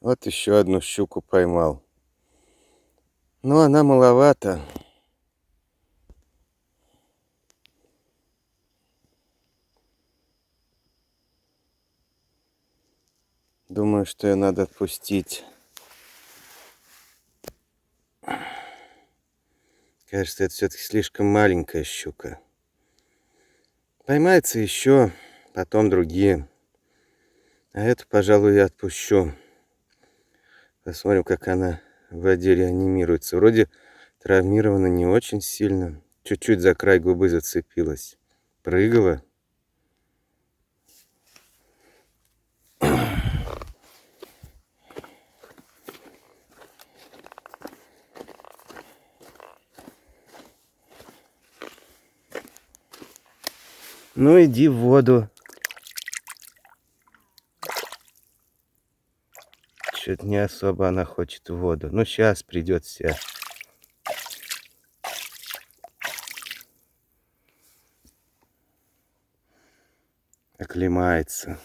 Вот еще одну щуку поймал. Но она маловато. Думаю, что ее надо отпустить. Кажется, это все-таки слишком маленькая щука. Поймается еще, потом другие. А эту, пожалуй, я отпущу. Посмотрим, как она в воде реанимируется. Вроде травмирована не очень сильно. Чуть-чуть за край губы зацепилась. Прыгала. Ну, иди в воду. Что-то не особо она хочет в воду. Ну, сейчас придет вся. Оклемается.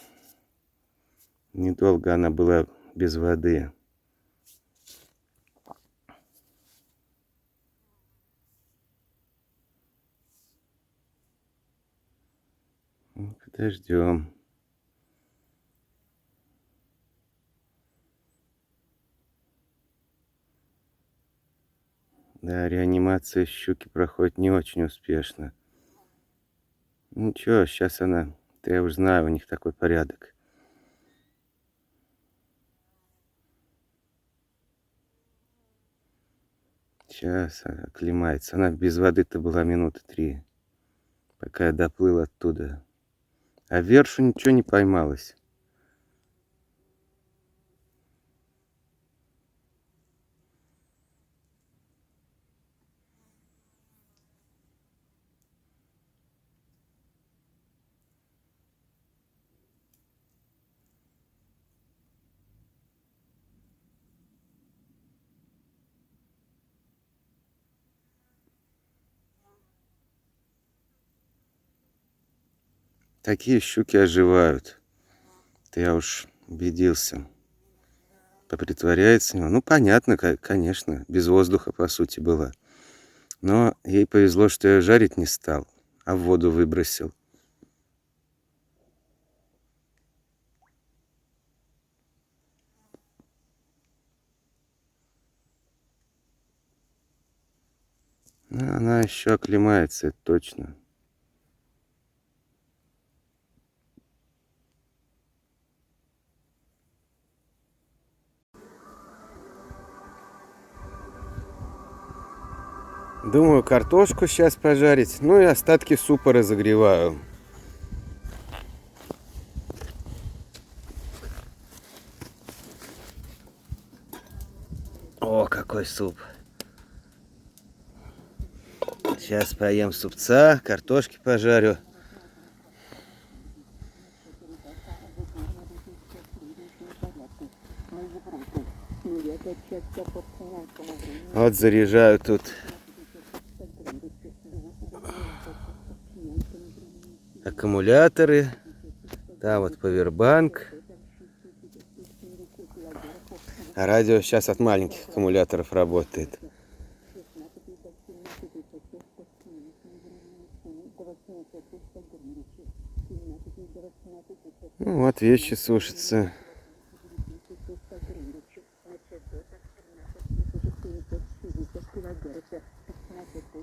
Недолго она была без воды. Подождем. Да, реанимация щуки проходит не очень успешно. Ничего, сейчас она... Я уже знаю, у них такой порядок. Сейчас оклемается. Она без воды-то была минуты 3, пока я доплыл оттуда. А в вершу ничего не поймалось. Такие щуки оживают. Это я уж убедился. Попритворяется. Ну, понятно, конечно. Без воздуха, по сути, была. Но ей повезло, что я жарить не стал, а в воду выбросил. Ну, она еще оклемается, это точно. Думаю, картошку сейчас пожарить. Ну и остатки супа разогреваю. О, какой суп. Сейчас поем супца, картошки пожарю. Вот заряжаю тут аккумуляторы. Там вот павербанк. А радио сейчас от маленьких аккумуляторов работает. Ну, вот вещи сушатся.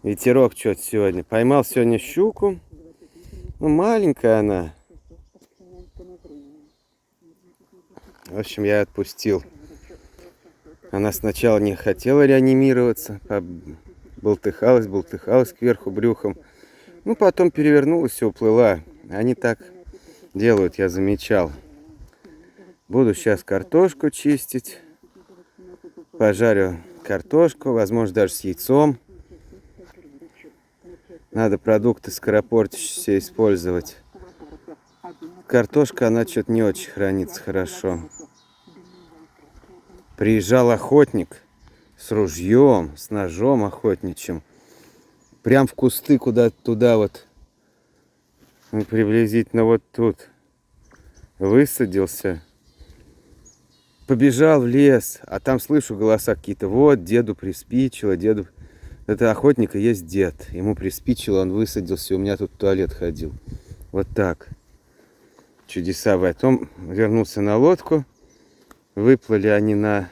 Ветерок что-то сегодня. Поймал сегодня щуку. Ну, маленькая она. В общем, я отпустил. Она сначала не хотела реанимироваться. Болтыхалась кверху брюхом. Ну, потом перевернулась и уплыла. Они так делают, я замечал. Буду сейчас картошку чистить. Пожарю картошку, возможно, даже с яйцом. Надо продукты скоропортящиеся использовать. Картошка, она что-то не очень хранится хорошо. Приезжал охотник с ружьем, с ножом охотничьим. Прям в кусты куда-то туда вот. Приблизительно вот тут. Высадился. Побежал в лес, а там слышу голоса какие-то. Вот, деду приспичило, деду... Это охотник и есть дед. Ему приспичило, он высадился, у меня тут в туалет ходил. Вот так. Чудеса. Потом вернулся на лодку. Выплыли они на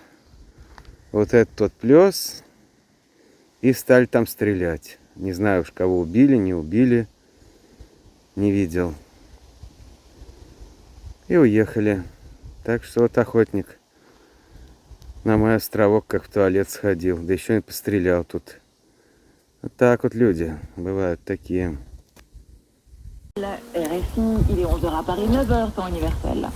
вот этот тот плес. И стали там стрелять. Не знаю уж, кого убили, не убили. Не видел. И уехали. Так что вот охотник на мой островок как в туалет сходил. Да еще и пострелял тут. Вот так вот люди бывают такие. La RFI, il est 11h à Paris, 9h temps universel.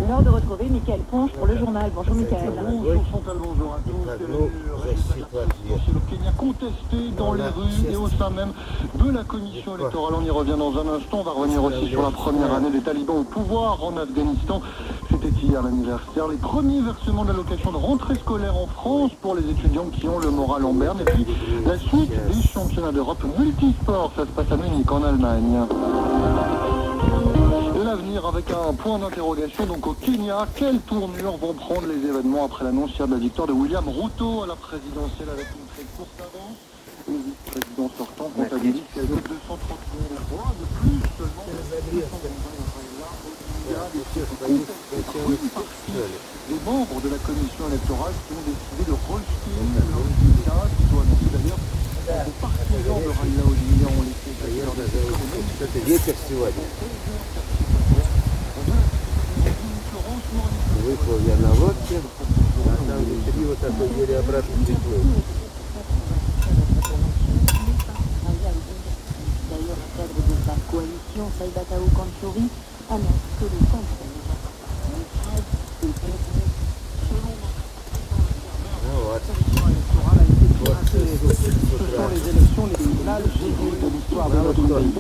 L'heure de retrouver Mickaël Ponche pour le journal. Bonjour Mickaël. Bonjour Chantal, bonjour à tous. C'est le Kenya contesté dans les rues et au sein même de la commission électorale. On y revient dans un instant. On va revenir aussi sur la première année des talibans au pouvoir en Afghanistan. C'était hier l'anniversaire. Les premiers versements d'allocation de rentrée scolaire en France pour les étudiants qui ont le moral en berne. Et puis la suite des championnats d'Europe multisport. Ça se passe à Munich en Allemagne. L'avenir avec un point d'interrogation donc au Kenya. Quelle tournure vont prendre les événements après l'annonce hier de la victoire de William Ruto à la présidentielle avec une très courte avance? Le vice-président sortant comptabilise qu'il y a 230 000 voix de plus seulement. Les membres de la commission électorale qui ont décidé de rejeter le résultat qui doit annoncer d'ailleurs aux partisans de Raila Odinga ont laissé d'ailleurs Выплыл я на лодке, а там внутри вот такой еле обратно приплыл. D'ailleurs, le cadre de sa coalition, Saïbata Oukanchouri, annonce que le centre Ce sont les élections les plus mal gérées de l'histoire de notre pays.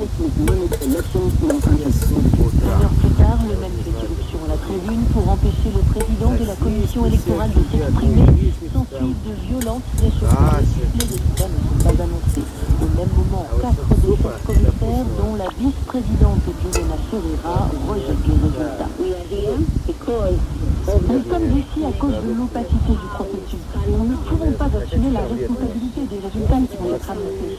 Une heure plus tard, le même fait irruption à la tribune pour empêcher le président de la commission électorale de s'exprimer. S'ensuit de violentes réchauffourées. Les résultats ne sont pas annoncés. Au même moment, 4 des chefs commissaires, dont la vice-présidente Juliana Ferreira, rejettent les résultats. Nous sommes ici à cause de l'opacité du processus. Nous ne pouvons pas assumer la responsabilité des résultats qui vont être annoncés.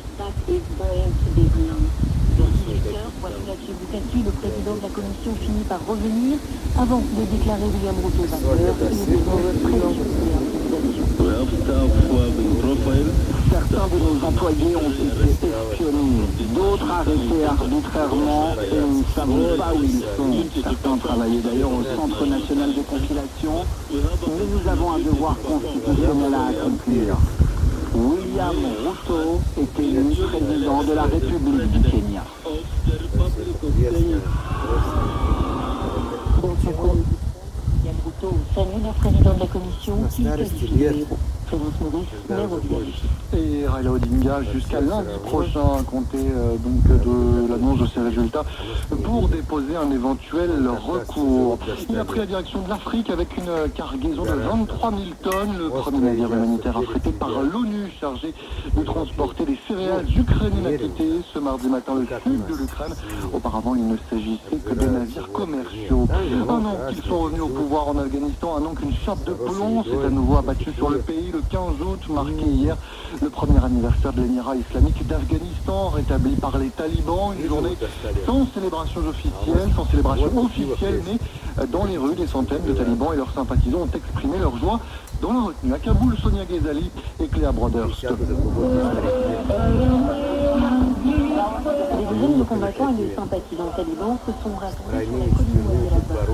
Voici le président de la commission finit par revenir avant de déclarer William Ruto vainqueur et de précieux Certains de nos employés ont été espionnés, d'autres arrêtés arbitrairement et nous ne savons pas où ils sont. Certains travaillaient d'ailleurs au Centre national de compilation, mais nous avons un devoir constitutionnel à accomplir. William Ruto est élu président de la République du Kenya. William Ruto salue le président de la commission qui qualifie de héros. Et Raila Odinga jusqu'à lundi prochain à compter donc de l'annonce de ses résultats pour déposer un éventuel recours. Il a pris la direction de l'Afrique avec une cargaison de 23 000 tonnes, le premier navire humanitaire affrété par l'ONU chargé de transporter des céréales ukrainiennes a quitté ce mardi matin le sud de l'Ukraine. Auparavant, il ne s'agissait que de navires commerciaux. Un an qu'ils sont revenus au pouvoir en Afghanistan, un an qu'une chape de plomb s'est à nouveau abattue sur le pays. Le 15 août, marqué hier le premier anniversaire de l'Émirat islamique d'Afghanistan, rétabli par les talibans, une journée sans célébration officielle, mais dans les rues, des centaines de talibans et leurs sympathisants ont exprimé leur joie dans la retenue. À Kaboul, Sonia Ghezali et Cléa Broderst. Les dizaines de combattants et de sympathisants talibans se sont rassemblés sur la colline de la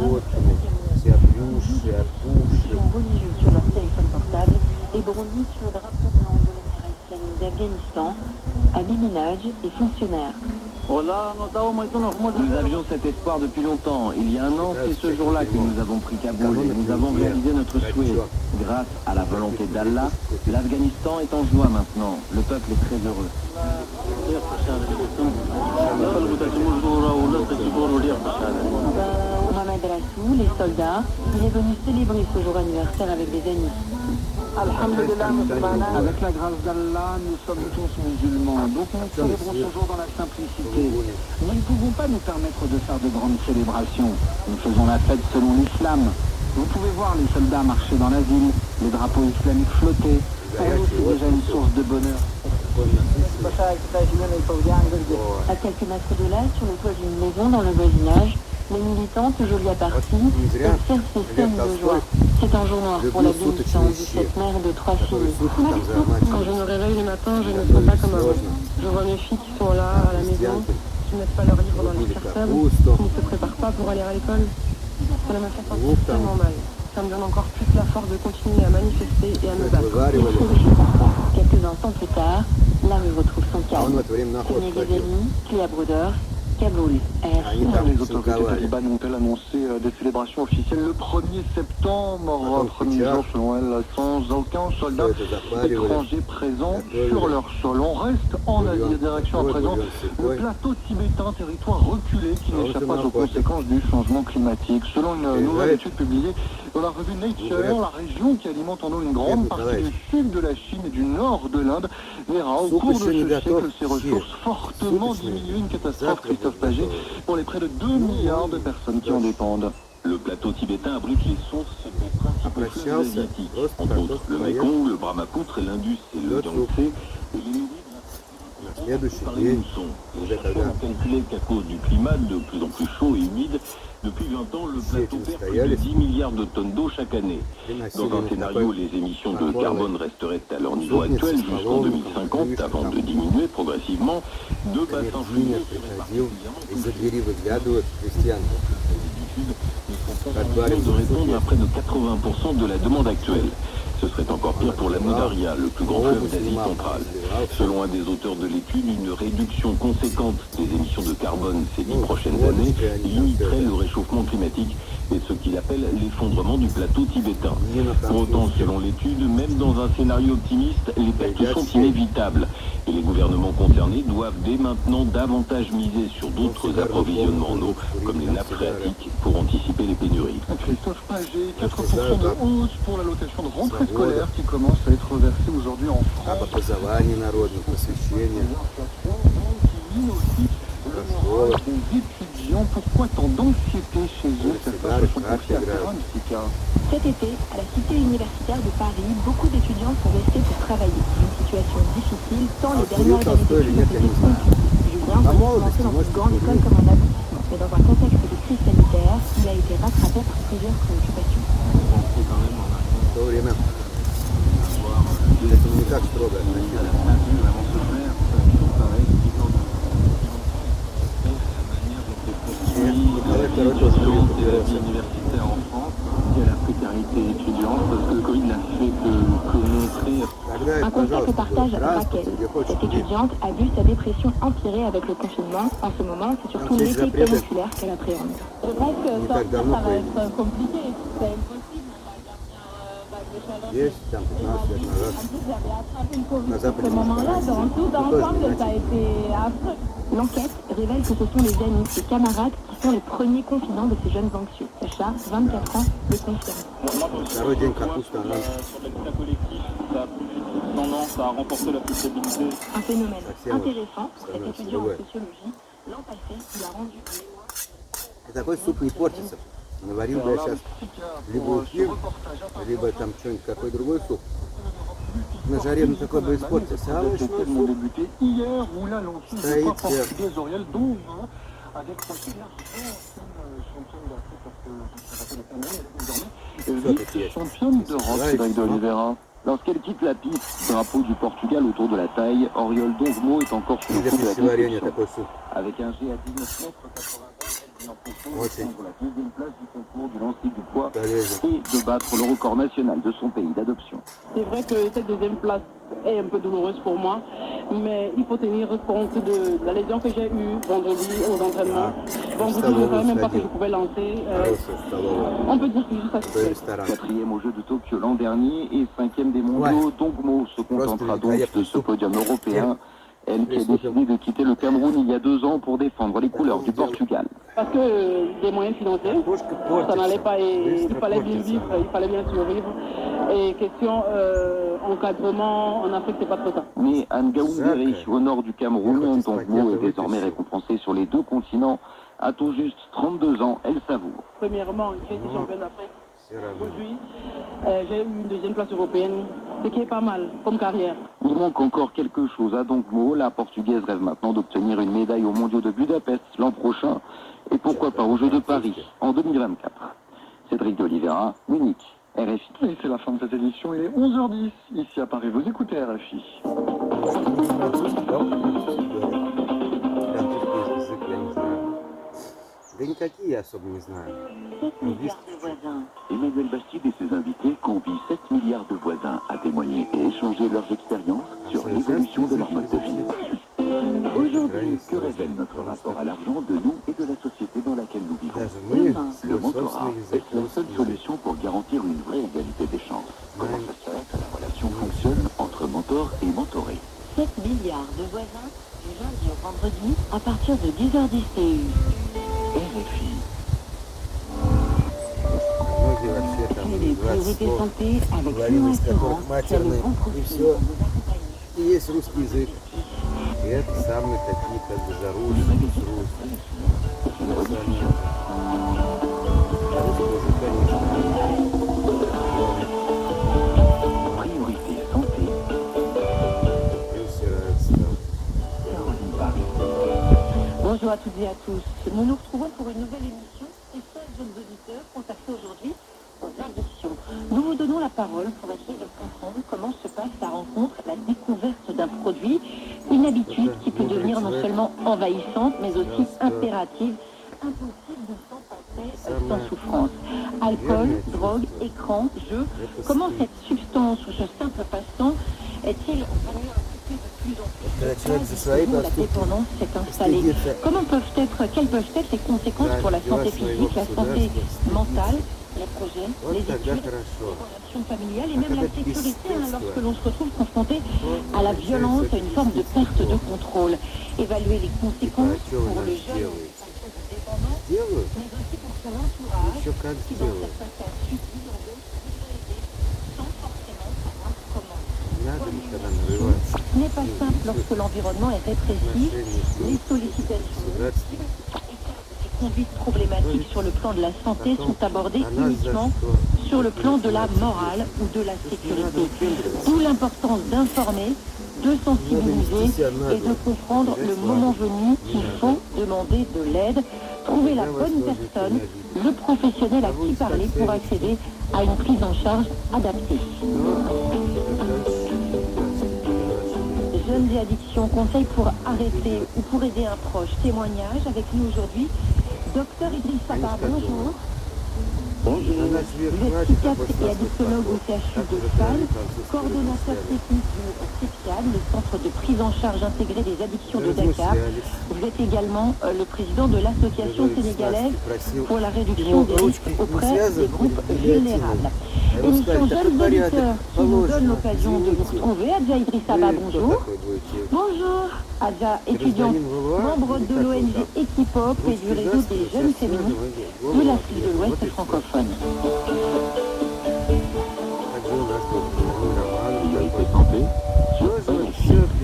religieux sur leur téléphone portable et brandissent le drapeau blanc de l'Émirat islamique d'Afghanistan. Ali Minhaj est fonctionnaire. Nous avions cet espoir depuis longtemps. Il y a un an, c'est ce jour-là que nous avons pris Kaboul et nous avons réalisé notre souhait. Grâce à la volonté d'Allah, l'Afghanistan est en joie maintenant. Le peuple est très heureux. Mohamed Rassou, les soldats, il est venu célébrer ce jour anniversaire avec des amis. Avec la grâce d'Allah, nous sommes tous musulmans, donc nous célébrons ce jour dans la simplicité. Nous ne pouvons pas nous permettre de faire de grandes célébrations. Nous faisons la fête selon l'islam. Vous pouvez voir les soldats marcher dans la ville, les drapeaux islamiques flotter. Pour nous, c'est déjà une source de bonheur. À quelques mètres de là, sur le toit d'une maison dans le voisinage, les militants, toujours liés à partie, observent ces scènes de joie. C'est un jour noir pour la bénédiction de cette mère de 3 filles. Quand je me réveille le matin, je ne me sens pas comme avant. Je vois mes filles qui sont là, à la maison, qui ne mettent pas leurs livres dans leur cartable, qui ne se préparent pas pour aller à l'école. Cela me fait sentir tellement mal. Ça me donne encore plus la force de continuer à manifester et à me battre. Quelques instants plus tard, la rue retrouve son calme. Sonia Ghazali, Cléa Brodeur, Kaboul, RFI. Les autorités talibanes ont-elles annoncé des célébrations officielles le 1er septembre, premier jour selon elles, sans aucun soldat étranger présent sur leur sol. On reste en Asie, direction à présent le plateau tibétain, territoire reculé qui n'échappe pas aux conséquences du changement climatique. Selon une nouvelle étude publiée dans la revue Nature, la région qui alimente en eau une grande partie du sud de la Chine et du nord de l'Inde verra au cours de ce siècle ses ressources fortement diminuer, une catastrophe Pagé pour les près de 2 milliards de personnes qui en dépendent. Le plateau tibétain abrite les sources des principaux fleuves asiatiques, entre autres le Mekong, le Brahmaputra, l'Indus et le Yangtze, et les nourris par les moussons. Les chercheurs ont calculé qu'à cause du climat de plus en plus chaud et humide, depuis 20 ans, le plateau perd plus de 10 milliards de tonnes d'eau chaque année. Dans un scénario où les émissions de carbone resteraient à leur niveau actuel jusqu'en 2050, avant de diminuer progressivement, deux bassins fluviaux seraient particulièrement de répondre à près de 80% de la demande actuelle. Ce serait encore pire pour l'Amou Daria, le plus grand fleuve d'Asie centrale. Selon un des auteurs de l'étude, une réduction conséquente des émissions de carbone ces 10 prochaines années limiterait le réchauffement climatique et ce qu'il appelle l'effondrement du plateau tibétain. Pour autant, selon l'étude, même dans un scénario optimiste, les pertes sont inévitables et les gouvernements concernés doivent dès maintenant davantage miser sur d'autres approvisionnements en eau, comme les nappes phréatiques, pour anticiper les pénuries. Christophe Pagé, 4% de hausse pour l'allocation de rentrée scolaire qui commence à être versée aujourd'hui en France. Des étudiants, pourquoi tant d'anxiété chez eux? Certains se sont confiés à Perontica. Cet été, à la cité universitaire de Paris, beaucoup d'étudiants sont restés pour travailler. Une situation difficile tant les dernières années d'études étaient compliquées. Julien voulait se lancer dans une grande école comme un aboutissement. Mais dans un contexte de crise sanitaire, il a été rattrapé par plusieurs préoccupations. Universitaire en France, il y a la précarité étudiante, parce que le Covid n'a fait que montrer... Un constat que partage Raquel. Cette étudiante a vu sa dépression empirer avec le confinement. En ce moment, c'est surtout l'effet péninsulaire qu'elle appréhende. Je pense que ça va être compliqué, c'est impossible. En plus, j'avais attrapé le Covid à ce moment-là, donc tout ensemble, ça a été affreux. L'enquête révèle que ce sont les amis et camarades qui sont les premiers confidents de ces jeunes anxieux. Sacha, 24 ans, le confirme. Sur l'habitat collectif, ça a plus tendance à renforcer la culpabilité. Un phénomène intéressant pour cet étudiant en sociologie. L'an passé, il a rendu Такой суп не портится. Наварил бы я сейчас либо эфир, либо там что-нибудь, какой другой суп. На жаре на такой бы испортился. А вы что, débuté hier où la lanceuse portugaise Oriel Donza a décroché l'argent championne d'Afrique parce que désormais vice-championne d'Europe, Cédric de Oliveira. Lorsqu'elle quitte la piste, drapeau du Portugal autour de la taille, Oriol Dongmo est encore sur le coup de la compétition. Avec un G à 19 mètres 80. Очень pour la deuxième place du concours du lancer du poids полезно. et de battre le record national de son pays d'adoption. C'est vrai que cette deuxième place est un peu douloureuse pour moi, mais il faut tenir compte de la lésion que j'ai eue vendredi aux entraînements. Vendredi, je ne savais même pas que je pouvais lancer. On peut dire que je suis satisfaite. Ресторан. Quatrième aux Jeux de Tokyo l'an dernier et cinquième des mondiaux, Dongmo se contentera donc de ce podium européen. Elle qui a décidé de quitter le Cameroun il y a 2 ans pour défendre les couleurs du Portugal. Parce que des moyens financiers, ça n'allait pas et il fallait bien vivre, il fallait bien survivre. Et question encadrement, en Afrique, c'est pas trop ça. Mais à Ngaoundéré, au nord du Cameroun, Dongmo est désormais récompensée sur les 2 continents. À tout juste 32 ans, elle savoure. Premièrement, j'ai été championne d'Afrique. Aujourd'hui, j'ai eu une deuxième place européenne, ce qui est pas mal comme carrière. Il manque encore quelque chose à Dongmo. La Portugaise rêve maintenant d'obtenir une médaille aux mondiaux de Budapest l'an prochain et pourquoi pas aux Jeux de Paris en 2024. Cédric de Oliveira, Munich, RFI. Et c'est la fin de cette édition, il est 11h10 ici à Paris. Vous écoutez RFI. Да никакие я особо не знаю. 7 milliards de voisins. Emmanuel Bastide et ses invités convient 7 milliards de voisins à témoigner et échanger leurs expériences sur l'évolution de leur mode de vie. Aujourd'hui, que révèle notre rapport à l'argent de nous et de la société dans laquelle nous vivons? Даже мы Le свой mentorat собственный est язык la не seule used. solution pour garantir une vraie égalité des chances. Comment s'assurer que la relation fonctionne entre mentor et mentoré? 7 milliards de voisins du lundi au vendredi à partir de 10h10 TU. RFI. Многие вообще там Puis les 20 priorités слов, santé avec половина из Fluo которых Assurance, c'est le матерные, bon и profil все. pour vous accompagner. И есть русский язык. И это самые такие как бы зарубежные, русские. Русского языка нет. Priorité santé. Пенсии равенства. Caroline Paris. Bonjour à toutes et à tous. Nous nous retrouvons pour une nouvelle émission spéciale jeunes auditeurs consacrée aujourd'hui aux addictions. Nous vous donnons la parole pour essayer de comprendre comment se passe la rencontre, la découverte d'un produit, une habitude qui peut devenir non seulement envahissante mais aussi impérative, impossible de s'en passer sans souffrance. Alcool, drogue, écran, jeu, comment cette substance ou ce simple passe-temps est-il venu occuper de plus en plus Когда de человек place за свои où la поступки dépendance s'est installée? стыдится, Quelles peuvent être les conséquences pour la santé physique, la santé mentale, les projets, вот les тогда études, хорошо. les relations familiales et même la sécurité lorsque l'on se retrouve confronté à la violence, à une forme de perte de contrôle. Évaluer les А conséquences что вы pour le нас jeune делаете? dépendant, Делают? mais aussi pour son entourage, Еще как qui dans делают. certains cas subit dans d'autres difficultés, sans forcément savoir comment. Не надо никогда нарываться. Ce n'est pas simple lorsque l'environnement est répressif, les sollicitations, Государство. les conduites problématiques sur le plan de la santé sont abordées А нас за uniquement что? sur le plan de la morale ou de la sécurité. D'où l'importance d'informer, de sensibiliser et de comprendre le moment venu qu'il faut demander de l'aide, trouver la bonne personne, le professionnel à qui parler pour accéder à une prise en charge adaptée. Jeunes et addictions, conseils pour arrêter ou pour aider un proche. Témoignage avec nous aujourd'hui. Docteur Idriss Saba, bonjour. Она же Vous êtes вверх psychiatre et addictologue au CHU de Salles, coordonnateur technique du CEPIAD, le centre de prise en charge intégrée des addictions de Dakar. Vous êtes également le président de l'association sénégalaise pour la réduction des risques auprès des groupes vulnérables. Émission Jeunes auditeurs qui nous donne l'occasion de vous retrouver. Adja Idriss Saba, bonjour. Bonjour. Adja, étudiante, membre de l'ONG Equipop et du réseau des jeunes féministes de l'Afrique de l'Ouest francophone.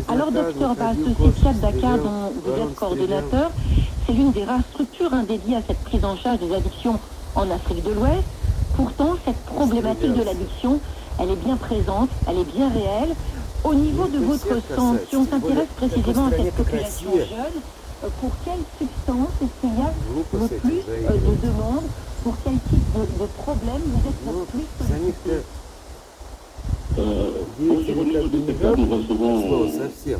Alors, docteur Bas, ce CEPIAD Dakar dont vous êtes coordonnateur, c'est l'une des rares structures dédiées à cette prise en charge des addictions en Afrique de l'Ouest. Pourtant, cette problématique de l'addiction, elle est bien présente, elle est bien réelle. Au niveau de votre centre, si on s'intéresse précisément à cette population jeune, pour quelle substance est-ce qu'il y a le plus de demandes? Pour quel type de problème vous êtes le plus sollicité? Деятели как бы не жалуют слово совсем.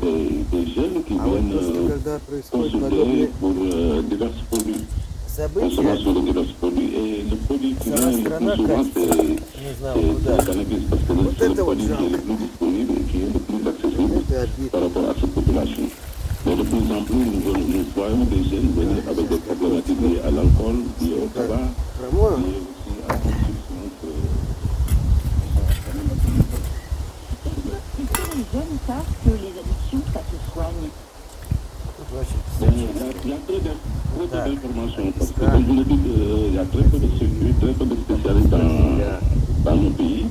Des jeunes qui А вот viennent просто когда происходит подобные pour diverses produits. события. consommation de ce produit. Et le produit qui Сама vient le страна plus souvent, катится, не знаю c'est куда. le cannabis, parce que Вот c'est le это вот produit qui est жалко. le plus disponible et qui est le plus accessible Это par обидно. rapport à cette population. Mais de plus en plus, nous voyons des jeunes venir avec des problématiques liées à l'alcool, liées au tabac, Промоем. liées aussi à toute substance. Est-ce que les jeunes savent que les addictions, ça se soigne? Il y a très peu d'informations, parce que comme je l'ai dit, il y a très peu de circuits, très peu de spécialistes dans nos pays.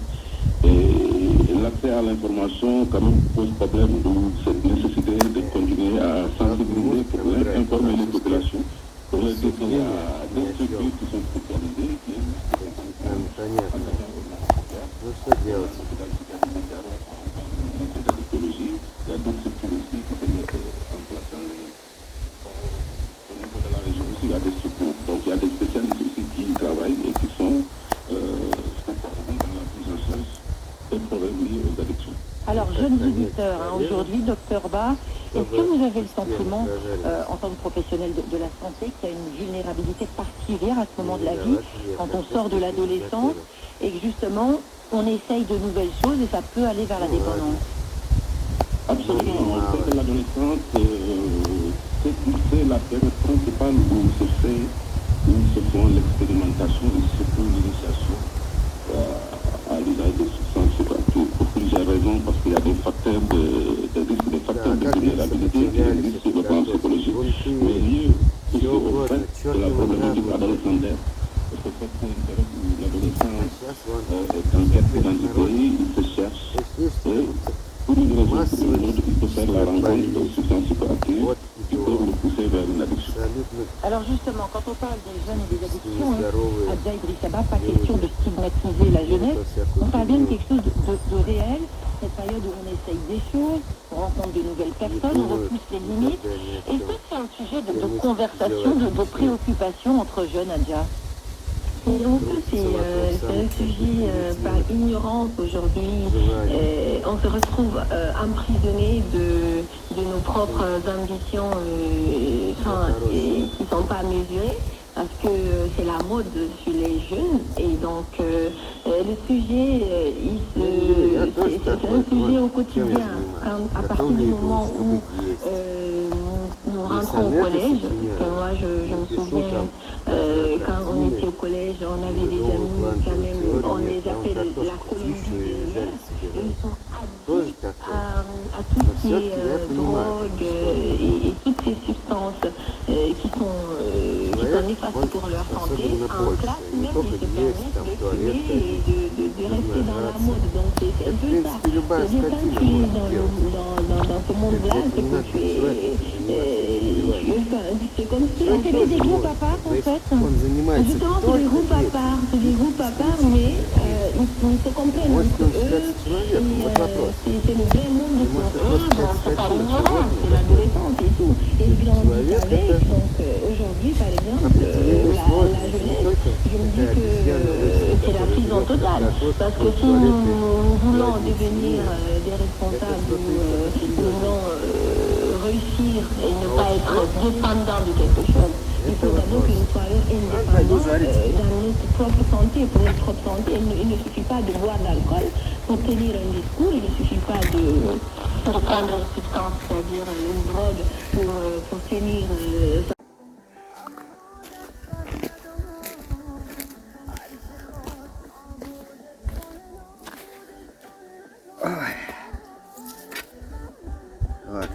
Et l'accès à l'information quand même pose problème, d'où cette nécessité de continuer à sensibiliser pour informer les populations, pour les dire qu'il y a des structures qui sont spécialisées, qui Понятно. Ну что делать? il y a d'autres structures aussi qui se mettent en place dans au niveau de la région aussi, il y a des structures. Donc il y a des spécialistes aussi qui travaillent et qui sont spécialisés dans la prise en charge des problèmes liés aux addictions. Alors, jeunes auditeurs, aujourd'hui, docteur Ba, est-ce que vous avez le sentiment, en tant que professionnel de la santé, qu'il y a une vulnérabilité particulière à ce moment de la vie, quand on sort de l'adolescence, et que justement, on essaye de nouvelles choses et ça peut aller vers la dépendance? Absolument. En fait, l'adolescence, c'est la période principale où se font l'expérimentation et surtout l'initiation à l'usage des substances psychoactives. Pour plusieurs raisons, parce qu'il y a des facteurs de risque, des facteurs de vulnérabilité qui existent sur le plan psychologique, mais liés aussi au fait de la problématique adolescentaire. Parce que c'est une période où l'adolescent est en quête d'identité, il se cherche, et pour une raison ou une autre, il peut faire la rencontre de substances psychoactives qui peuvent le pousser vers une addiction. Alors justement, quand on parle des jeunes et des addictions, Adja Idrissaba, pas question de stigmatiser la jeunesse, on parle bien de quelque chose de réel, cette période où on essaye des choses, on rencontre de nouvelles personnes, on repousse les limites. Est-ce que c'est un sujet de conversation, de préoccupation entre jeunes, Adja? Et donc c'est un sujet par ignorance aujourd'hui. On se retrouve emprisonné de nos propres ambitions qui ne sont pas mesurées, parce que c'est la mode sur les jeunes. Et donc le sujet, c'est un sujet au quotidien. À partir du moment où nous rentrons au collège, parce que moi je me souviens, quand on était au collège, on avait des amis, quand même, on les appelle la colonie du désert. Ils sont addicts à tout ce qui est drogue et toutes ces substances qui sont néfastes pour leur santé. En classe même, ils se permettent de fumer et de rester dans la mode. Donc c'est un peu ça. C'est quand tu es dans ce monde-là, c'est que tu es... C'est comme si on fait des groupes à part, en fait. Justement, c'est des groupes à part, mais ils se comprennent entre eux. C'est le vrai monde pour eux. Bon, c'est pas ignorant, c'est l'adolescence et tout. Et ils grandissent avec. Donc aujourd'hui, par exemple, la jeunesse, je me dis que c'est la prison totale. Parce que si nous voulons devenir des responsables ou nous voulons réussir et ne pas être dépendant de quelque chose, il faut d'abord que nous soyons indépendants dans notre propre santé, pour notre propre santé. Il ne suffit pas de boire de l'alcool pour tenir un discours, il ne suffit pas de prendre une substance, c'est-à-dire une drogue pour tenir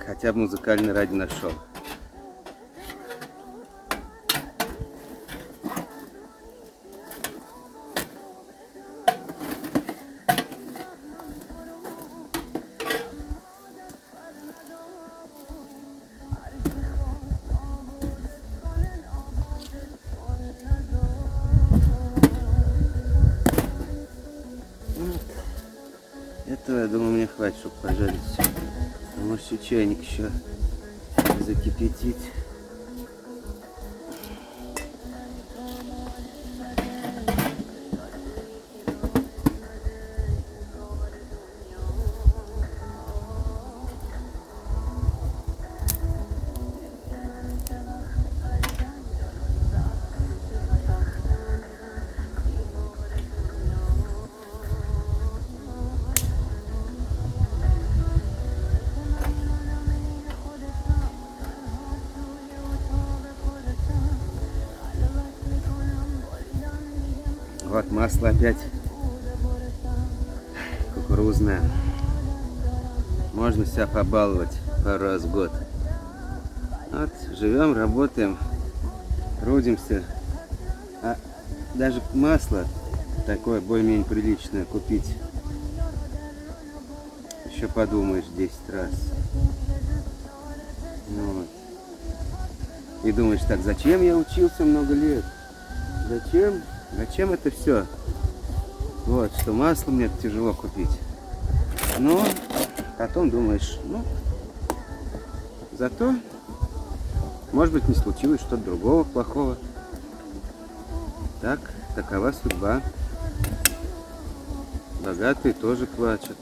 Хотя бы музыкальный радио нашел. Этого, я думаю, мне хватит, чтобы пожарить. Можете чайник еще закипятить. Вот масло опять кукурузное. Можно себя побаловать пару раз в год. Вот, живем, работаем, трудимся. А даже масло такое более-менее приличное купить, еще подумаешь 10 раз. Вот. И думаешь, так, зачем я учился много лет? Зачем? Зачем это все? Вот, что масло мне тяжело купить. Но потом думаешь, ну, зато, может быть, не случилось что-то другого плохого. Так, такова судьба. Богатые тоже плачут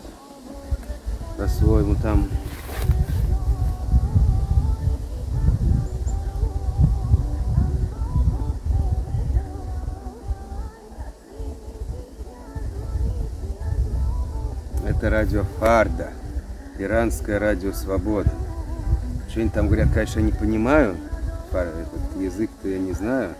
по-своему там. Это радио Фарда, иранское радио Свобода. Что они там говорят, конечно, я не понимаю. Этот язык-то я не знаю.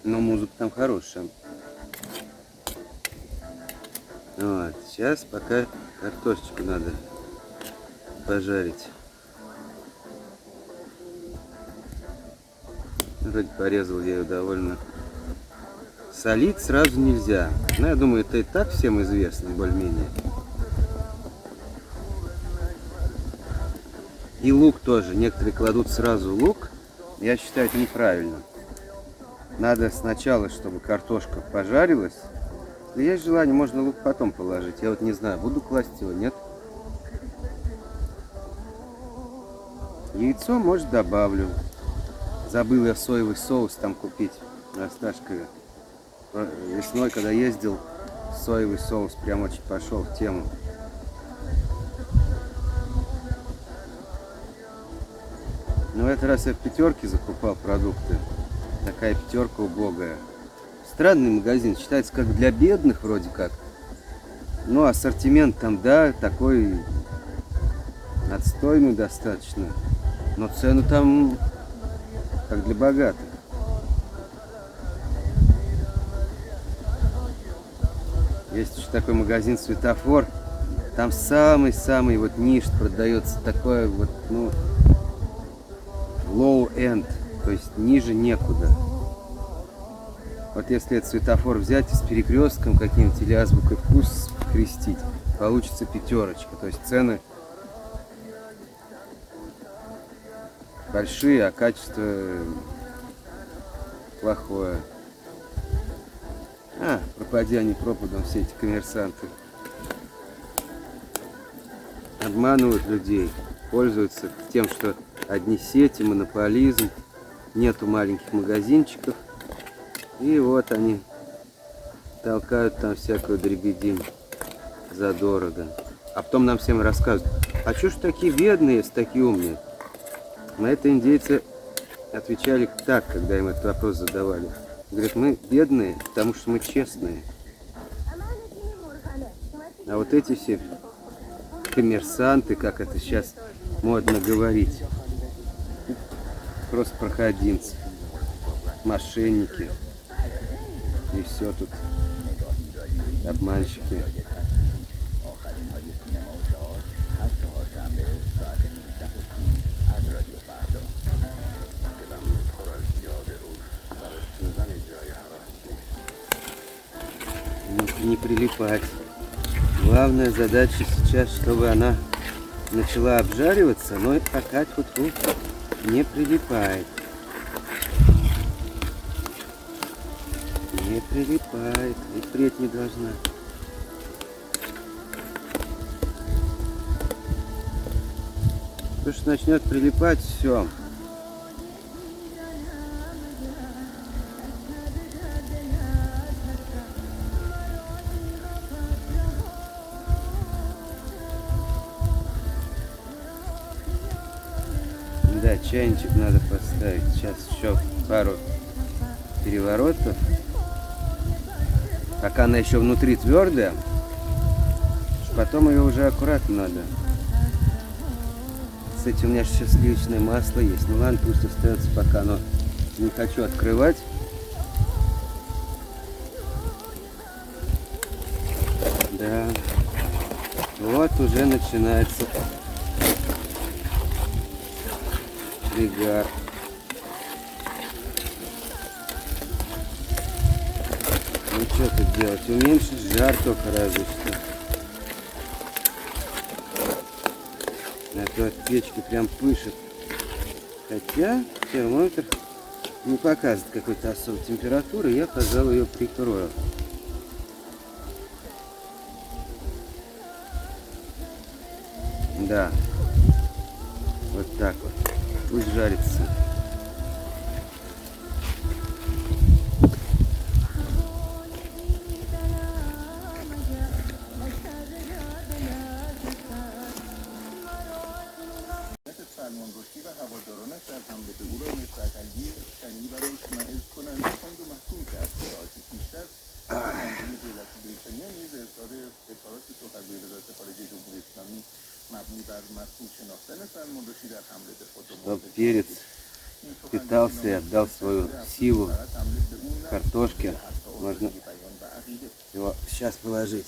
Но музыка там хорошая. Вот, сейчас пока картошечку надо пожарить. Вроде порезал я ее довольно. Солить сразу нельзя. Но я думаю, это и так всем известно, более-менее. И лук тоже. Некоторые кладут сразу лук. Я считаю, это неправильно. Надо сначала, чтобы картошка пожарилась. Если есть желание, можно лук потом положить. Я вот не знаю, буду класть его, нет. Яйцо, может, добавлю. Забыл я соевый соус там купить. Насташка весной, когда ездил, соевый соус прям очень пошел в тему. Но в этот раз я в Пятерке закупал продукты. Такая Пятерка убогая. Странный магазин, считается как для бедных вроде как. Но ассортимент там, да, такой отстойный достаточно. Но цену там как для богатых. Есть еще такой магазин «Светофор». Там самый-самый вот ниш продается такой вот, ну, low-end. То есть ниже некуда. Вот если этот светофор взять и с перекрестком каким-нибудь или азбукой вкус крестить, получится пятерочка. То есть цены большие, а качество плохое. Пропади они пропадом, все эти коммерсанты. Обманывают людей, пользуются тем, что одни сети, монополизм, нету маленьких магазинчиков. И вот они толкают там всякую дребедень задорого. А потом нам всем рассказывают, а что ж такие бедные, если такие умные? На это индейцы отвечали так, когда им этот вопрос задавали. Говорят, мы бедные, потому что мы честные. А вот эти все коммерсанты, как это сейчас модно говорить, просто проходимцы, мошенники. И все тут обманщики. Не прилипать. Главная задача сейчас, чтобы она начала обжариваться, но пока тут не прилипает. Не прилипает, и впредь не должна. Потому что начнет прилипать, все. Да, чайничек надо поставить. Сейчас еще пару переворотов. Пока она еще внутри твердая, потом ее уже аккуратно надо. Кстати, у меня сейчас сливочное масло есть. Ну ладно, пусть остается пока, но не хочу открывать. Да. Вот уже начинается пригар. Ну что тут делать? Уменьшить жар только разве что. А то от печки прям пышет. Хотя термометр не показывает какой-то особой температуры. Я, пожалуй, ее прикрою. Да. Вот так вот. Пусть жарится. Чтоб перец питался и отдал свою силу картошке, можно его сейчас положить.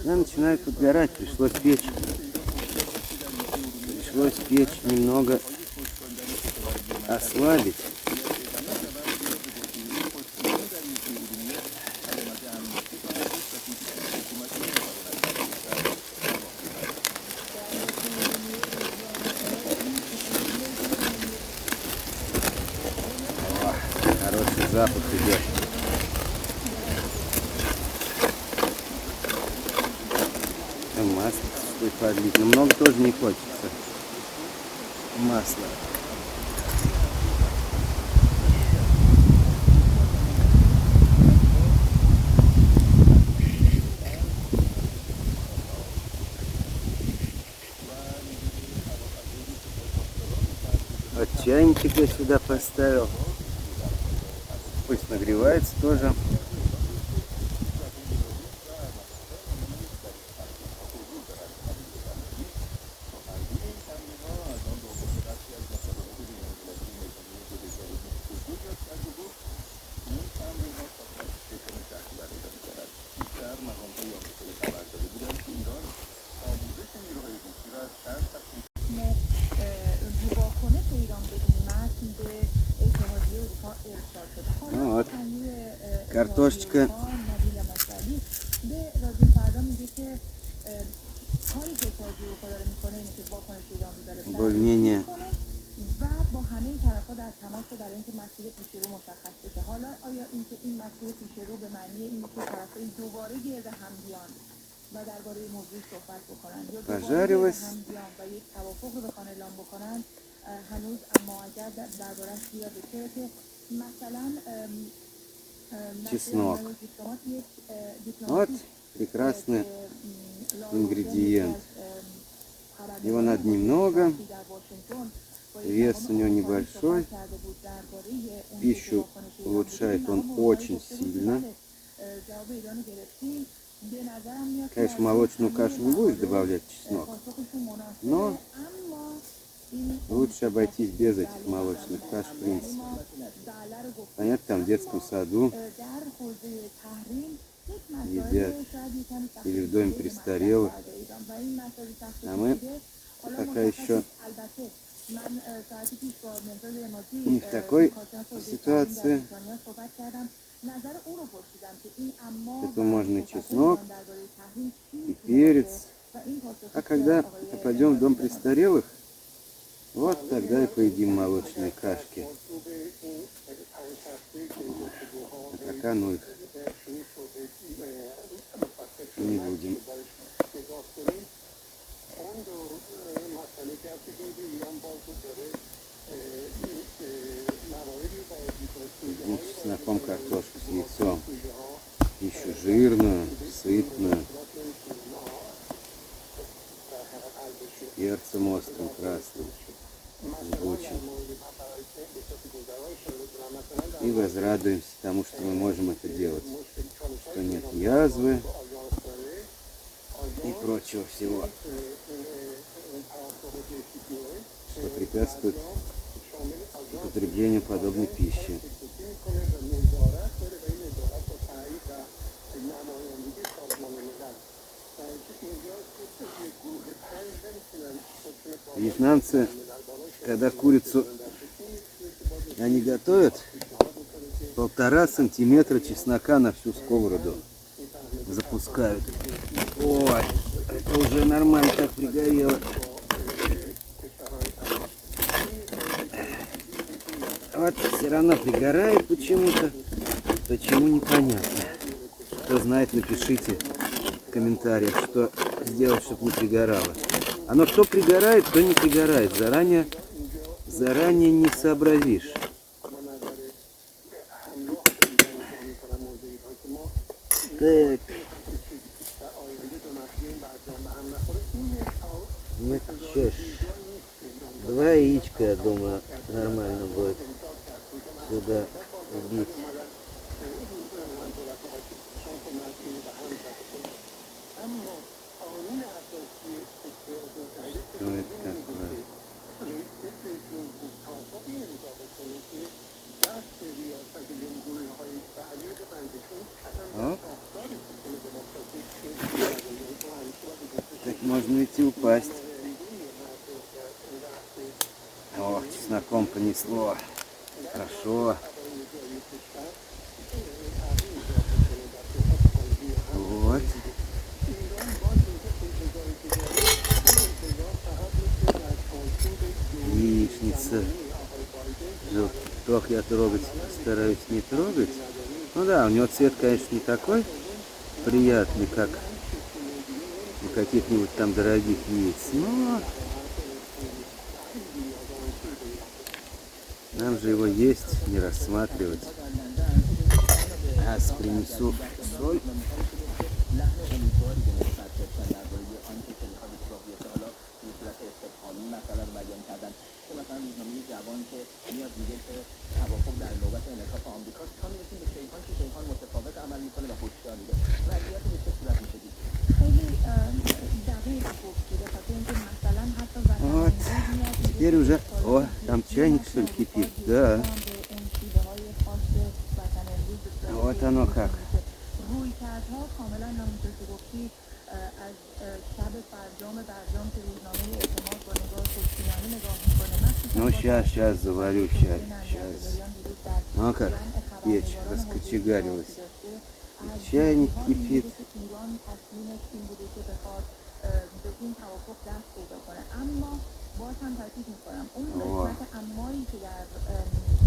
Она начинает подгорать, пришлось печь немного ослабить. Хороший запах идет. Масло стоит подлить, но много тоже не хочется. Масло. Вот чайничек я сюда поставил. Пусть нагревается тоже. Ну вот, картошечка более-менее пожарилась. Чеснок. Вот прекрасный ингредиент. Его надо немного. Вес у него небольшой. Пищу улучшает он очень сильно. Конечно, молочную кашу не будешь добавлять чеснок, но лучше обойтись без этих молочных каш, в принципе. Понятно, там в детском саду едят или в доме престарелых. А мы пока еще не в такой ситуации. Это можно и чеснок, и перец. А когда попадем в дом престарелых, вот тогда и поедим молочные кашки. А пока ну их не будем. Одним чесноком картошку с яйцом. Пищу жирную, сытную. Перцем острым, красным, жгучим. И возрадуемся тому, что мы можем это делать. Что нет язвы, и прочего всего, что препятствует употреблению подобной пищи. Вьетнамцы, когда курицу они готовят, 1,5 сантиметра чеснока на всю сковороду запускают. Ой, это уже нормально так пригорело. Вот все равно пригорает почему-то. Почему, непонятно. Кто знает, напишите в комментариях, что сделать, чтобы не пригорало. Оно то пригорает, то не пригорает. Заранее не сообразишь. Так. Нет, что ж. 2 яичка, я думаю, нормально будет сюда вбить. Что это такое? Оп. Так можно идти упасть. Ох, чесноком понесло. Хорошо. Вот. Яичница. Желток я трогать стараюсь не трогать. Ну да, у него цвет, конечно, не такой приятный, как у каких-нибудь там дорогих яиц, но нам же его есть, не рассматривать. Сейчас принесу соль. Вот. Теперь уже... О, там чайник, что ли, кипит? Да. Вот оно как. Ну, сейчас заварю чай. Сейчас. Ну, как печь раскочегарилась. И чайник кипит. باز هم تاکید میکنم اون قسمت امایی که در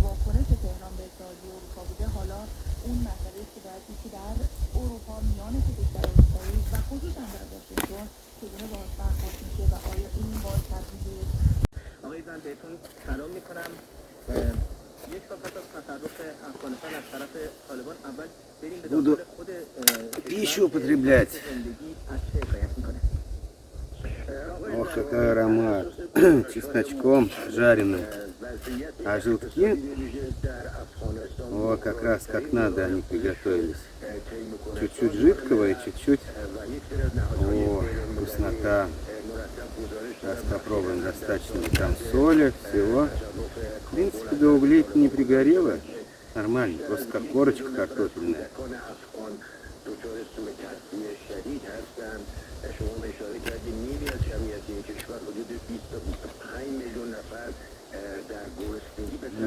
واکنش تهران به اتحادیه اروپا بوده حالا اون مسئله است که باید پیشی در اروپا میان سه کشور اروپایی و خصوصا در واشنگتن چگونه باهاش برخورد میشه و آیا این باز تبدیل آقای زن بهتون سلام میکنم. یک سال پس از تصرف افغانستان از طرف طالبان اول بریم به داخل خود пищу употреблять. Ох, какой аромат. Чесночком жареным. А желтки, о, как раз как надо они приготовились. Чуть-чуть жидкого и чуть-чуть. О, вкуснота. Сейчас попробуем, достаточно ли там соли, всего. В принципе, до углей не пригорело. Нормально, просто как корочка картофельная.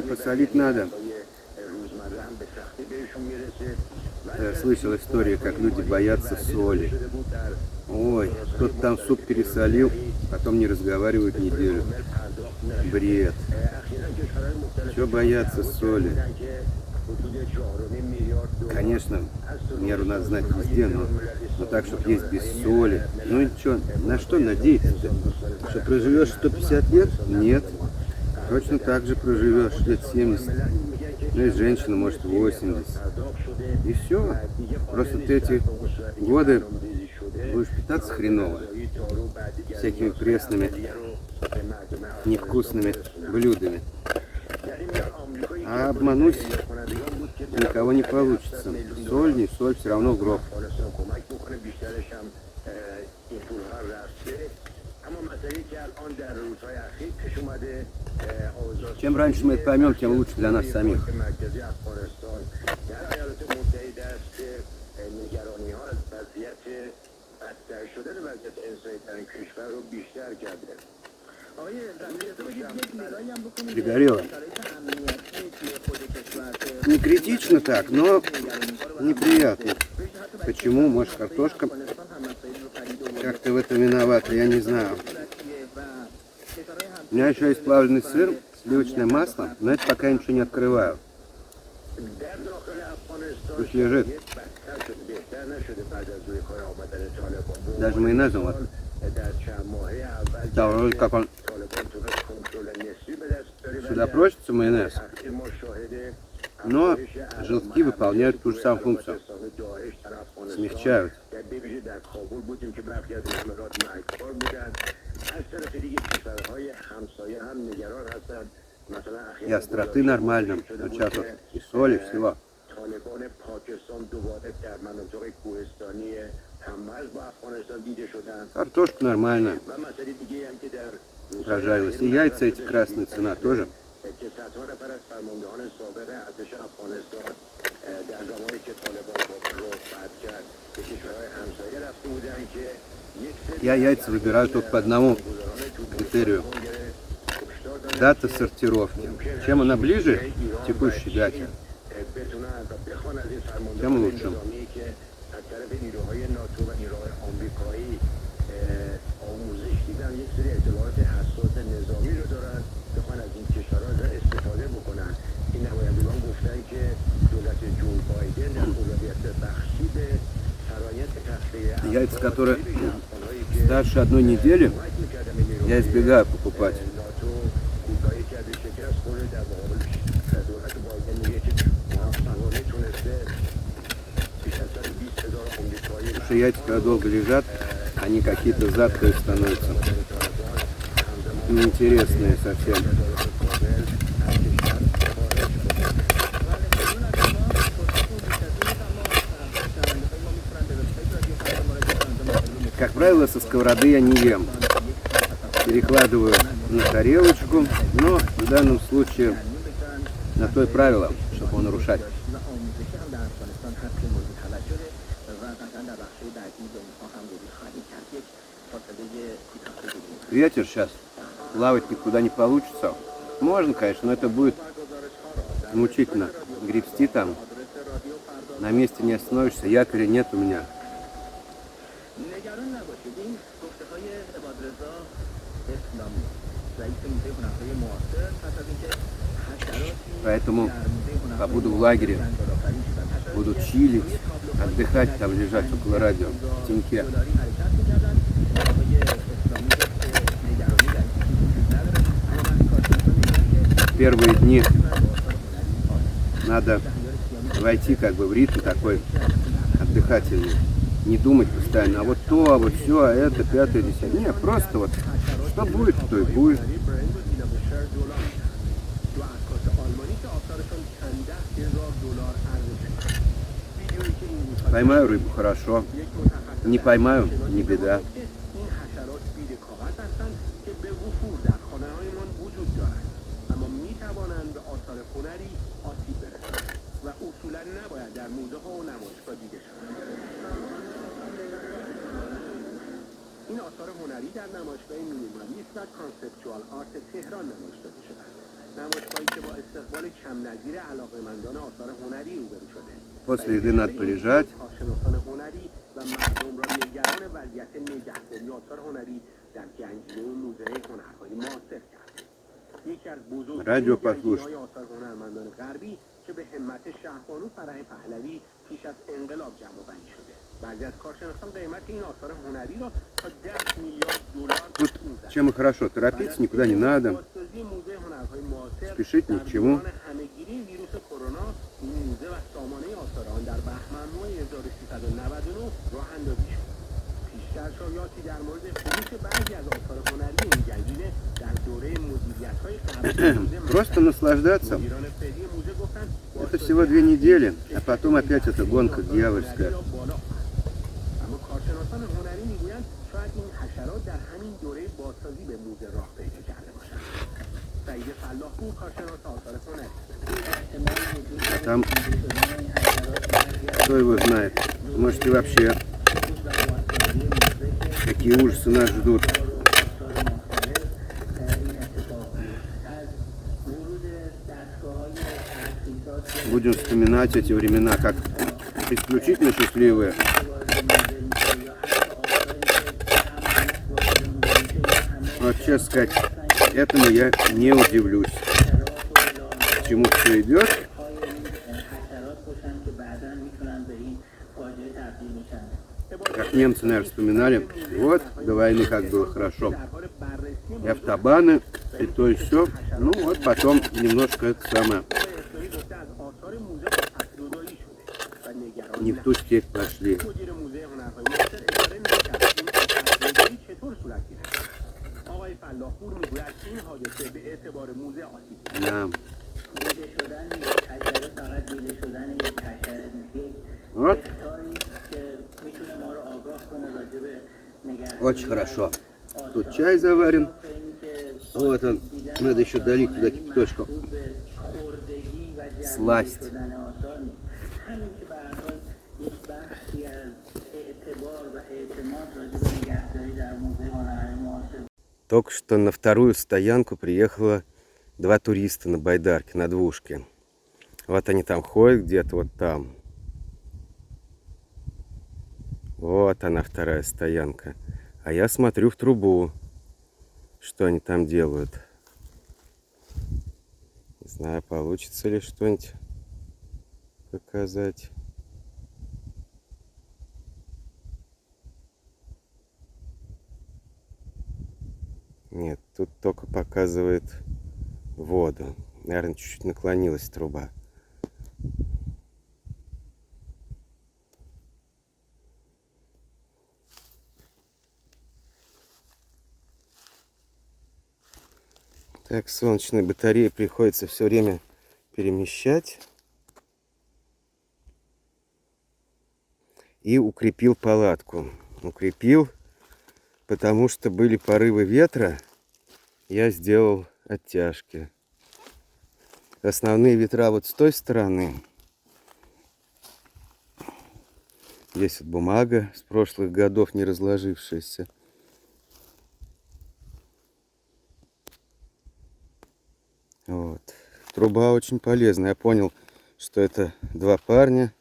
Посолить надо. Я слышал истории, как люди боятся соли. Ой, кто-то там суп пересолил, потом не разговаривают неделю. Бред. Чего бояться соли? Конечно, меру надо знать везде, но так, чтобы есть без соли. Ну и что, на что надеяться-то? Что проживешь 150 лет? Нет. Точно так же проживешь лет 70. Ну и женщина может 80. И все. Просто ты эти годы будешь питаться хреново. Всякими пресными, невкусными блюдами. А обмануть никого не получится. Соль, не соль, все равно в гроб. پولها رفته، اما مسئله که الان در روزهای اخیر پیش اومده اوضاع Чем раньше мы это поймем, тем лучше для нас самих. مرکزی افغانستان در ایالات متحده است که نگرانی ها از وضعیت بدتر شدن وضعیت انسانی در این کشور رو بیشتر کرده. آقای رفیقی بگید یک نگاهی هم بکنید Пригорело. شرایط امنیتی توی خود کشور که Не критично так, но неприятно. Почему? Может, картошка как-то в этом виновата, я не знаю. У меня еще есть плавленый сыр, сливочное масло, но это пока я ничего не открываю. در داخل افغانستان Пусть лежит. بدتر شده، بهتر نشده بعد از روی کار آمدن طالبان. Даже майонезом вот. در چند ماهه اول Да, вроде как он طالبان تونست کنترل نسبی به دست بیاره. сюда просится майонез, اخیر ما شاهد но желтки выполняют ту же самую функцию. داعش در افغانستان Смягчают. به ویژه در کابل بودیم که برخی از حملات مرگبار بودن. از طرف دیگه کشورهای همسایه هم نگران هستند. مثلا И остроты нормально. Вот сейчас вот и соли, всего. طالبان پاکستان دوباره در مناطق کوهستانی هممرز با افغانستان دیده شدند. Картошка нормально. و مسئله دیگه هم که در Прожарилась. И яйца эти красные, цена тоже. که صدها نفر از فرماندهان سابق ارتش افغانستان در زمانی که طالبان رو فتح کرد به کشورهای همسایه رفته بودند که یک Я яйца выбираю только по одному критерию. Дата сортировки. Чем она ближе к текущей дате, بتونن و بخوان از این тем فرماندهان лучше. نظامی که از طرف نیروهای ناتو و نیروهای آمریکایی آموزش دیدن یک سری اطلاعات حساس نظامی رو دارن، بخوان از این کشورها استفاده بکنن. این نمایندگان گفتن که دولت جو بایدن در اولویت بخشی به شرایط تخلیه Яйца, которые старше одной недели, я избегаю покупать. ناتو کوتاهی کرده شکست خورده در مقابل دولت بایدن میگه که موفقانه تونسته بیش از 120,000 آمریکایی Потому что яйца, когда долго лежат, они какие-то затхлые становятся. Неинтересные совсем. Как правило, со сковороды я не ем. Перекладываю на тарелочку, но в данном случае на то и правило, чтобы его нарушать. Ветер сейчас, плавать никуда не получится. Можно, конечно, но это будет мучительно. Гребсти там, на месте не остановишься, якоря нет у меня. نگران نباشید. این گفته‌های عبادرضا اسلامی رئیس موزه هنرهای معاصر پس از اینکه حشراتی Поэтому побуду в лагере, буду чилить, отдыхать, там лежать около радио, в теньке. دلاری حرکت می‌کردن. آقای اسلامی گفت که نگرانی در این چیزی وجود نداره. اما من کارشناسان میگن که Первые дни надо войти как бы в ритм такой отдыхательный. Не думать постоянно, а вот то, а вот все, а это, пятое, десятое. Нет, просто вот, что будет, то и будет. Поймаю рыбу, хорошо. Не поймаю, не беда. این حشرات بید کاغذ هستند که به وفور در خانه‌هایمان وجود دارند، اما می‌توانند به آثار هنری آسیب برسانند و اصولاً نباید در موزه‌ها و نمایشگاه دیده شوند. این آثار هنری در نمایشگاه مینیمالیسم و کانسپچوال آرت تهران نمایش داده شدند. نمایشگاهی که با استقبال کم نظیر علاقه‌مندان آثار هنری روبرو شده. После еды надо полежать. کارشناسان هنری و مردم را نگران وضعیت نگهداری آثار هنری در گنجینه و موزه هنرهای معاصر کرد. یکی از رادیو بزرگترین послушать. گنجینه‌های آثار هنرمندان غربی که به همت شهبانو فرح پهلوی پیش از انقلاب جمع بندی شده. بعضی از کارشناسان قیمت این آثار هنری را تا 10 میلیارد دلار Тут чем и хорошо, торопиться никуда не надо, بازسازی موزه هنرهای معاصر спешить ни к چему. در همهگیری ویروس کرونا این موزه و سامانه آثار آن در بهمن ماه 1399 راه اندازی شد. پیشتر شایعاتی در مورد فروش بعضی از آثار هنری این گنجینه در دوره مدیریت‌های قبلی Просто наслаждаться. مدیران فعلی موزه گفتند Это всего 2 недели, а потом опять эта гонка дьявольская. اما کارشناسان کارشناسان هنری میگویند شاید این حشرات در همین دوره بازسازی به موزه راه پیدا کرده باشند. سعید فلاحپور کارشناس آثار هنری. Там, кто его знает, может и вообще какие ужасы нас ждут. Будем вспоминать эти времена как исключительно счастливые. Вот, честно сказать, этому я не удивлюсь. К чему все идет? Как немцы, наверное, вспоминали, вот, до войны как было хорошо. И автобаны, и то, и все. Ну вот потом немножко это самое. Не в ту степь пошли. Да. Вот. Очень хорошо. Тут чай заварен. Вот он. Надо еще долить туда кипяточку. Сласть. Только что на вторую стоянку приехало 2 туриста на байдарке, на двушке. Вот они там ходят где-то вот там. Вот она, вторая стоянка. А я смотрю в трубу, что они там делают. Не знаю, получится ли что-нибудь показать. Нет, тут только показывает воду. Наверное, чуть-чуть наклонилась труба. Так, солнечные батареи приходится все время перемещать. И укрепил палатку. Укрепил, потому что были порывы ветра. Я сделал оттяжки. Основные ветра вот с той стороны. Здесь вот бумага с прошлых годов, не разложившаяся. Вот. Труба очень полезна. Я понял, что это 2 парня.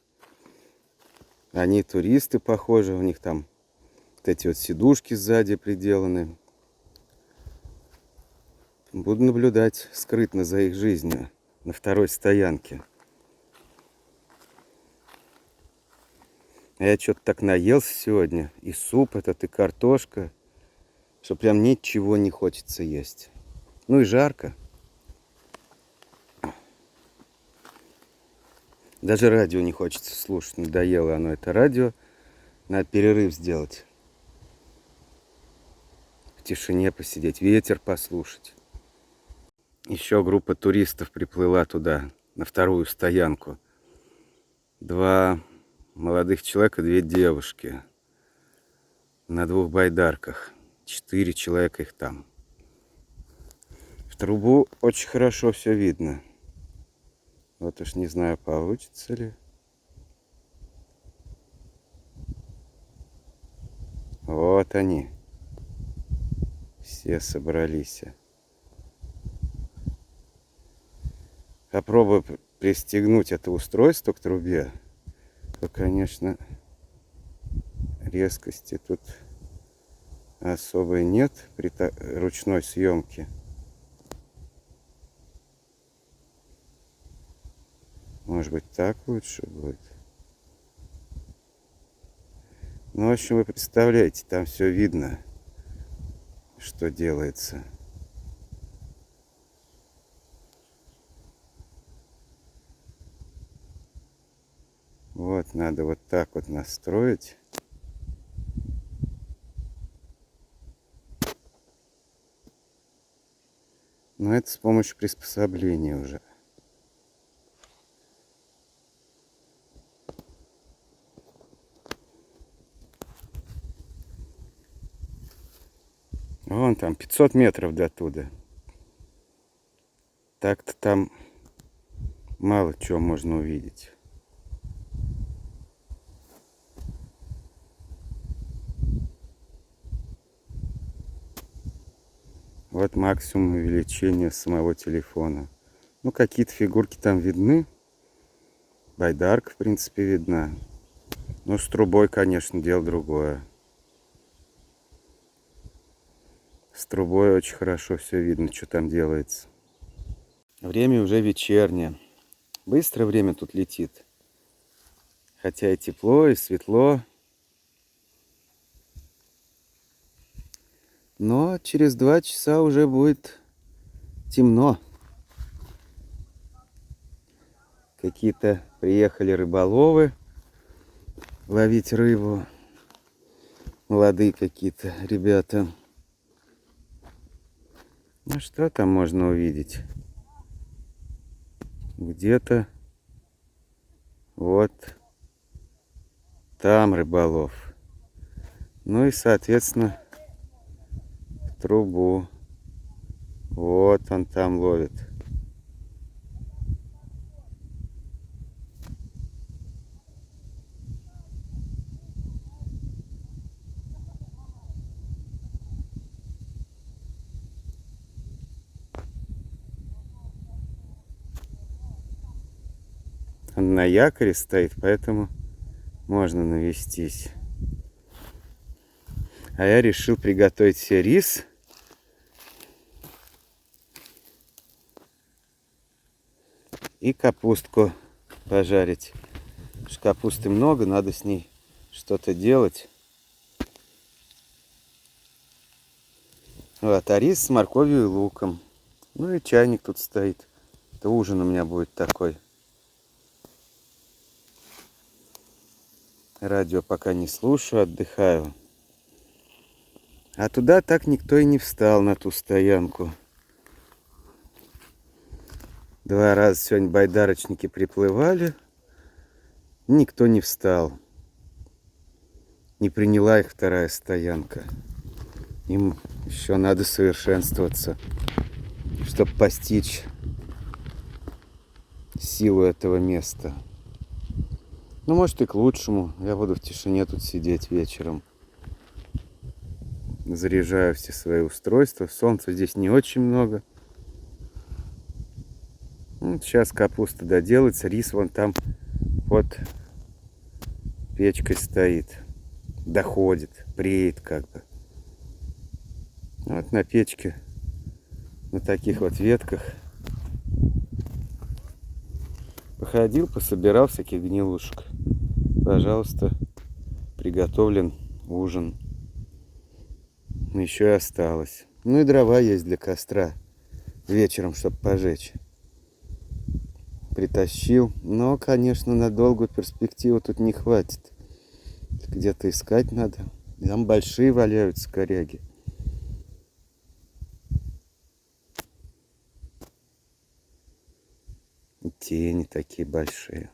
Они туристы, похоже. У них там вот эти вот сидушки сзади приделаны. Буду наблюдать скрытно за их жизнью на второй стоянке. А я что-то так наелся сегодня. И суп этот, и картошка, что прям ничего не хочется есть. Ну и жарко. Даже радио не хочется слушать. Надоело оно, это радио. Надо перерыв сделать. В тишине посидеть, ветер послушать. Еще группа туристов приплыла туда, на вторую стоянку. 2 молодых человека, 2 девушки. На 2 байдарках. 4 человека их там. В трубу очень хорошо все видно. Вот уж не знаю, получится ли. Вот они. Все собрались. Попробую пристегнуть это устройство к трубе. То, конечно, резкости тут особой нет при ручной съемке. Может быть, так лучше будет. Ну, в общем, вы представляете, там все видно, что делается. Вот, надо вот так вот настроить. Но это с помощью приспособления уже. Вон там 500 метров до туда. Так-то там мало чего можно увидеть. Вот максимум увеличения самого телефона. Ну, какие-то фигурки там видны. Байдарка, в принципе, видна. Но с трубой, конечно, дело другое. С трубой очень хорошо все видно, что там делается. Время уже вечернее. Быстро время тут летит. Хотя и тепло, и светло. Но через 2 часа уже будет темно. Какие-то приехали рыболовы ловить рыбу. Молодые какие-то ребята. Ну что там можно увидеть? Где-то вот там рыболов. Ну и, соответственно, в трубу. Вот он там ловит. Он на якоре стоит, поэтому можно навестись. А я решил приготовить себе рис. И капустку пожарить. Потому что капусты много, надо с ней что-то делать. Вот, а рис с морковью и луком. Ну и чайник тут стоит. Это ужин у меня будет такой. Радио пока не слушаю, отдыхаю. А туда так никто и не встал, на ту стоянку. 2 раза сегодня байдарочники приплывали. Никто не встал. Не приняла их 2-я стоянка. Им еще надо совершенствоваться, чтобы постичь силу этого места. Ну, может, и к лучшему. Я буду в тишине тут сидеть вечером. Заряжаю все свои устройства. Солнца здесь не очень много. Вот сейчас капуста доделается. Рис вон там под печкой стоит. Доходит, преет как бы. Вот на печке, на таких вот ветках походил, пособирал всяких гнилушек. Пожалуйста, приготовлен ужин. Еще и осталось. Ну и дрова есть для костра. Вечером, чтобы пожечь. Притащил. Но, конечно, на долгую перспективу тут не хватит. Где-то искать надо. Там большие валяются коряги. И тени такие большие.